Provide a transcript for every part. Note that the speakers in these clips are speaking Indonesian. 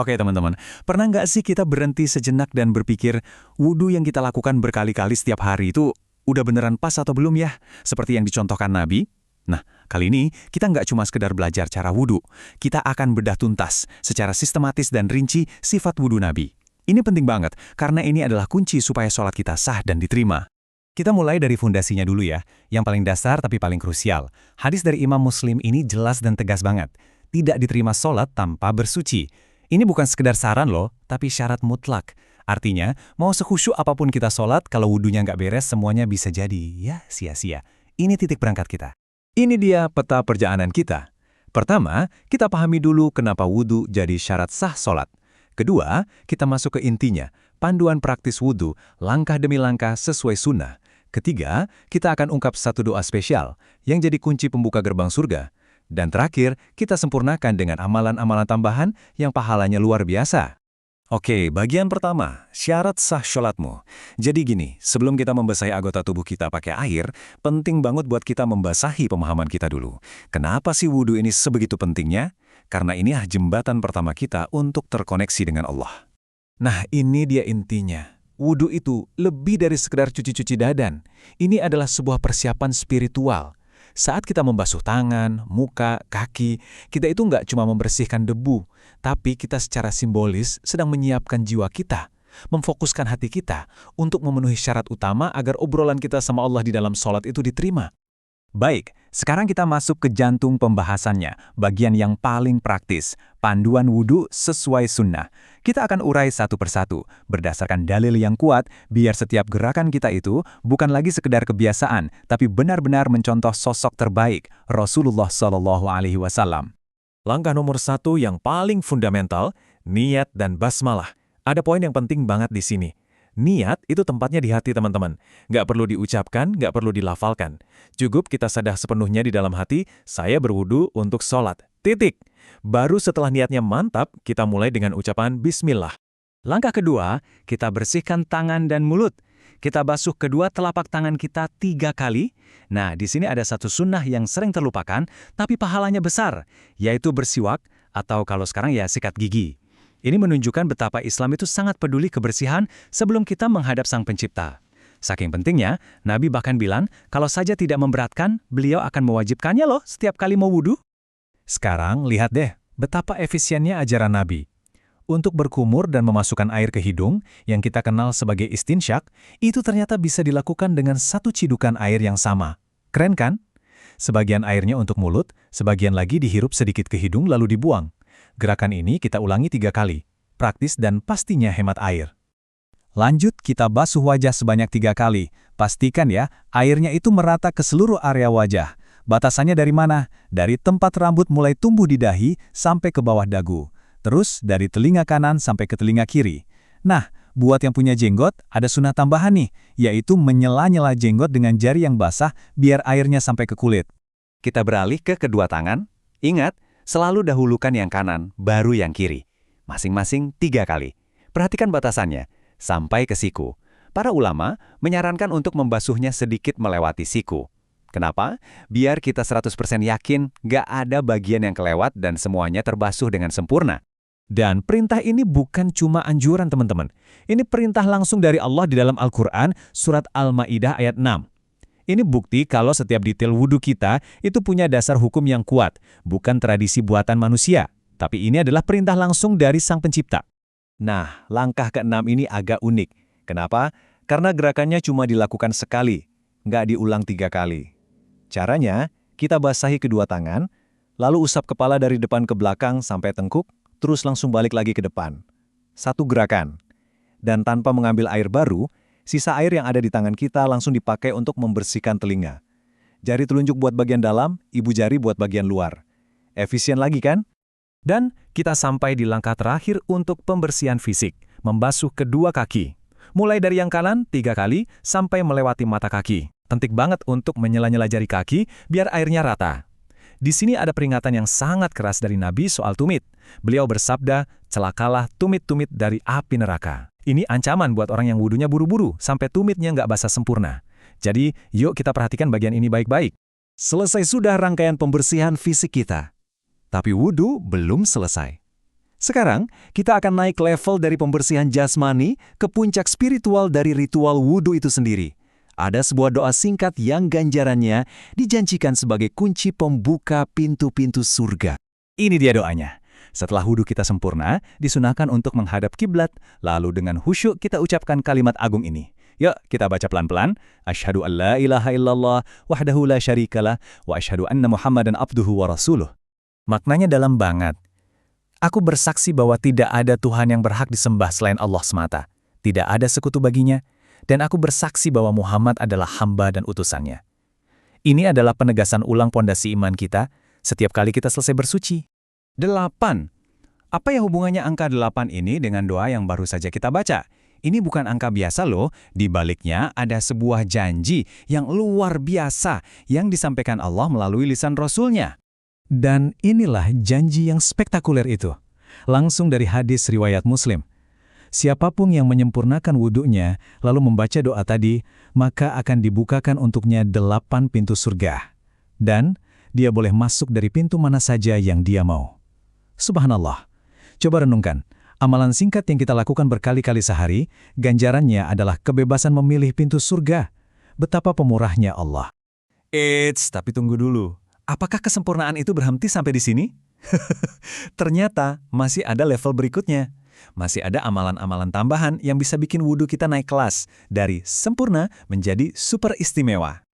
Oke teman-teman, pernah nggak sih kita berhenti sejenak dan berpikir, wudhu yang kita lakukan berkali-kali setiap hari itu udah beneran pas atau belum ya? Seperti yang dicontohkan Nabi? Nah, kali ini kita nggak cuma sekedar belajar cara wudhu, kita akan bedah tuntas secara sistematis dan rinci sifat wudhu Nabi. Ini penting banget, karena ini adalah kunci supaya sholat kita sah dan diterima. Kita mulai dari fondasinya dulu ya, yang paling dasar tapi paling krusial. Hadis dari Imam Muslim ini jelas dan tegas banget. Tidak diterima sholat tanpa bersuci. Ini bukan sekedar saran loh, tapi syarat mutlak. Artinya, mau sekhusyuk apapun kita sholat, kalau wudhunya nggak beres, semuanya bisa jadi, ya sia-sia. Ini titik berangkat kita. Ini dia peta perjalanan kita. Pertama, kita pahami dulu kenapa wudhu jadi syarat sah sholat. Kedua, kita masuk ke intinya, panduan praktis wudhu, langkah demi langkah sesuai sunnah. Ketiga, kita akan ungkap satu doa spesial, yang jadi kunci pembuka gerbang surga. Dan terakhir, kita sempurnakan dengan amalan-amalan tambahan yang pahalanya luar biasa. Oke, bagian pertama, syarat sah sholatmu. Jadi gini, sebelum kita membasahi anggota tubuh kita pakai air, penting banget buat kita membasahi pemahaman kita dulu. Kenapa sih wudhu ini sebegitu pentingnya? Karena ini jembatan pertama kita untuk terkoneksi dengan Allah. Nah, ini dia intinya. Wudhu itu lebih dari sekedar cuci-cuci dadan. Ini adalah sebuah persiapan spiritual. Saat kita membasuh tangan, muka, kaki, kita itu nggak cuma membersihkan debu, tapi kita secara simbolis sedang menyiapkan jiwa kita, memfokuskan hati kita untuk memenuhi syarat utama agar obrolan kita sama Allah di dalam sholat itu diterima. Baik, sekarang kita masuk ke jantung pembahasannya, bagian yang paling praktis, panduan wudhu sesuai sunnah. Kita akan urai satu persatu, berdasarkan dalil yang kuat, biar setiap gerakan kita itu bukan lagi sekedar kebiasaan, tapi benar-benar mencontoh sosok terbaik, Rasulullah SAW. Langkah nomor 1 yang paling fundamental, niat dan basmalah. Ada poin yang penting banget di sini. Niat itu tempatnya di hati teman-teman. Nggak perlu diucapkan, nggak perlu dilafalkan. Cukup kita sadar sepenuhnya di dalam hati, saya berwudu untuk sholat. Titik. Baru setelah niatnya mantap, kita mulai dengan ucapan Bismillah. Langkah kedua, kita bersihkan tangan dan mulut. Kita basuh kedua telapak tangan kita 3 kali. Nah, di sini ada satu sunnah yang sering terlupakan, tapi pahalanya besar, yaitu bersiwak, atau kalau sekarang ya sikat gigi. Ini menunjukkan betapa Islam itu sangat peduli kebersihan sebelum kita menghadap Sang Pencipta. Saking pentingnya, Nabi bahkan bilang, kalau saja tidak memberatkan, beliau akan mewajibkannya loh setiap kali mau wudhu. Sekarang, lihat deh, betapa efisiennya ajaran Nabi. Untuk berkumur dan memasukkan air ke hidung, yang kita kenal sebagai istinsyak, itu ternyata bisa dilakukan dengan satu cidukan air yang sama. Keren kan? Sebagian airnya untuk mulut, sebagian lagi dihirup sedikit ke hidung lalu dibuang. Gerakan ini kita ulangi 3 kali, praktis dan pastinya hemat air. Lanjut, kita basuh wajah sebanyak 3 kali. Pastikan ya, airnya itu merata ke seluruh area wajah. Batasannya dari mana? Dari tempat rambut mulai tumbuh di dahi sampai ke bawah dagu. Terus dari telinga kanan sampai ke telinga kiri. Nah, buat yang punya jenggot, ada sunnah tambahan nih, yaitu menyela-nyela jenggot dengan jari yang basah biar airnya sampai ke kulit. Kita beralih ke kedua tangan. Ingat, selalu dahulukan yang kanan, baru yang kiri. Masing-masing 3 kali. Perhatikan batasannya, sampai ke siku. Para ulama menyarankan untuk membasuhnya sedikit melewati siku. Kenapa? Biar kita 100% yakin gak ada bagian yang kelewat dan semuanya terbasuh dengan sempurna. Dan perintah ini bukan cuma anjuran teman-teman. Ini perintah langsung dari Allah di dalam Al-Quran, surat Al-Ma'idah ayat 6. Ini bukti kalau setiap detail wudhu kita itu punya dasar hukum yang kuat, bukan tradisi buatan manusia. Tapi ini adalah perintah langsung dari Sang Pencipta. Nah, langkah ke-6 ini agak unik. Kenapa? Karena gerakannya cuma dilakukan sekali, nggak diulang 3 kali. Caranya, kita basahi kedua tangan, lalu usap kepala dari depan ke belakang sampai tengkuk, terus langsung balik lagi ke depan. Satu gerakan. Dan tanpa mengambil air baru, sisa air yang ada di tangan kita langsung dipakai untuk membersihkan telinga. Jari telunjuk buat bagian dalam, ibu jari buat bagian luar. Efisien lagi kan? Dan kita sampai di langkah terakhir untuk pembersihan fisik, membasuh kedua kaki. Mulai dari yang kanan 3 kali sampai melewati mata kaki. Penting banget untuk menyela-nyela jari kaki biar airnya rata. Di sini ada peringatan yang sangat keras dari Nabi soal tumit. Beliau bersabda, celakalah tumit-tumit dari api neraka. Ini ancaman buat orang yang wudhunya buru-buru, sampai tumitnya nggak basah sempurna. Jadi, yuk kita perhatikan bagian ini baik-baik. Selesai sudah rangkaian pembersihan fisik kita. Tapi wudhu belum selesai. Sekarang, kita akan naik level dari pembersihan jasmani ke puncak spiritual dari ritual wudhu itu sendiri. Ada sebuah doa singkat yang ganjarannya dijanjikan sebagai kunci pembuka pintu-pintu surga. Ini dia doanya. Setelah wudhu kita sempurna, disunahkan untuk menghadap kiblat, lalu dengan khusyuk kita ucapkan kalimat agung ini. Yuk, kita baca pelan-pelan. Asyhadu an la ilaha illallah wahdahu la syarikalah wa asyhadu anna Muhammadan abduhu wa rasuluh. Maknanya dalam banget. Aku bersaksi bahwa tidak ada Tuhan yang berhak disembah selain Allah semata. Tidak ada sekutu baginya. Dan aku bersaksi bahwa Muhammad adalah hamba dan utusannya. Ini adalah penegasan ulang pondasi iman kita setiap kali kita selesai bersuci. 8. Apa ya hubungannya angka 8 ini dengan doa yang baru saja kita baca? Ini bukan angka biasa loh. Di baliknya ada sebuah janji yang luar biasa yang disampaikan Allah melalui lisan Rasul-Nya. Dan inilah janji yang spektakuler itu. Langsung dari hadis riwayat Muslim. Siapapun yang menyempurnakan wudhunya, lalu membaca doa tadi, maka akan dibukakan untuknya 8 pintu surga. Dan dia boleh masuk dari pintu mana saja yang dia mau. Subhanallah. Coba renungkan, amalan singkat yang kita lakukan berkali-kali sehari, ganjarannya adalah kebebasan memilih pintu surga. Betapa pemurahnya Allah. Eits, tapi tunggu dulu. Apakah kesempurnaan itu berhenti sampai di sini? Ternyata masih ada level berikutnya. Masih ada amalan-amalan tambahan yang bisa bikin wudhu kita naik kelas, dari sempurna menjadi super istimewa.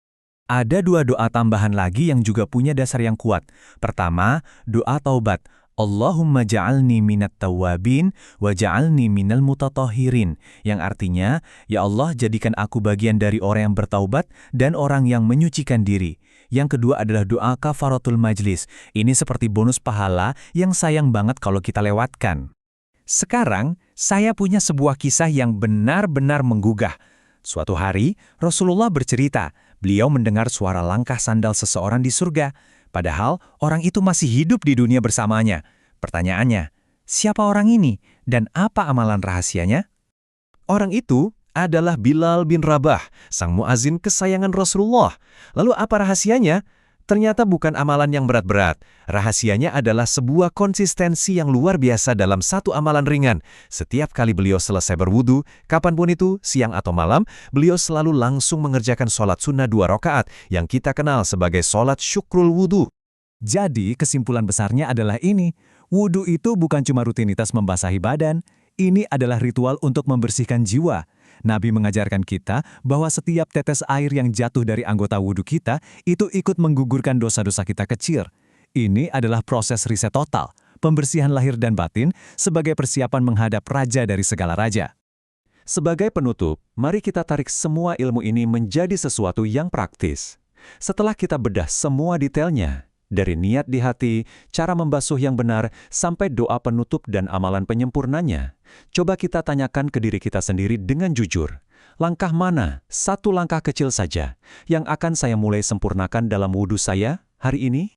Ada 2 doa tambahan lagi yang juga punya dasar yang kuat. Pertama, doa taubat. Allahumma ja'alni minat tawwabin wa ja'alni minal mutatahhirin, yang artinya, ya Allah jadikan aku bagian dari orang yang bertaubat dan orang yang menyucikan diri. Yang kedua adalah doa kafaratul majlis. Ini seperti bonus pahala yang sayang banget kalau kita lewatkan. Sekarang, saya punya sebuah kisah yang benar-benar menggugah. Suatu hari, Rasulullah bercerita, beliau mendengar suara langkah sandal seseorang di surga. Padahal orang itu masih hidup di dunia bersamanya. Pertanyaannya, siapa orang ini dan apa amalan rahasianya? Orang itu adalah Bilal bin Rabah, sang muazin kesayangan Rasulullah. Lalu apa rahasianya? Ternyata bukan amalan yang berat-berat. Rahasianya adalah sebuah konsistensi yang luar biasa dalam satu amalan ringan. Setiap kali beliau selesai berwudu, kapanpun itu, siang atau malam, beliau selalu langsung mengerjakan sholat sunnah 2 rakaat yang kita kenal sebagai sholat syukrul wudu. Jadi kesimpulan besarnya adalah ini, wudu itu bukan cuma rutinitas membasahi badan, ini adalah ritual untuk membersihkan jiwa. Nabi mengajarkan kita bahwa setiap tetes air yang jatuh dari anggota wudhu kita itu ikut menggugurkan dosa-dosa kita kecil. Ini adalah proses riset total, pembersihan lahir dan batin sebagai persiapan menghadap raja dari segala raja. Sebagai penutup, mari kita tarik semua ilmu ini menjadi sesuatu yang praktis. Setelah kita bedah semua detailnya, dari niat di hati, cara membasuh yang benar, sampai doa penutup dan amalan penyempurnanya, coba kita tanyakan ke diri kita sendiri dengan jujur. Langkah mana, satu langkah kecil saja, yang akan saya mulai sempurnakan dalam wudhu saya hari ini?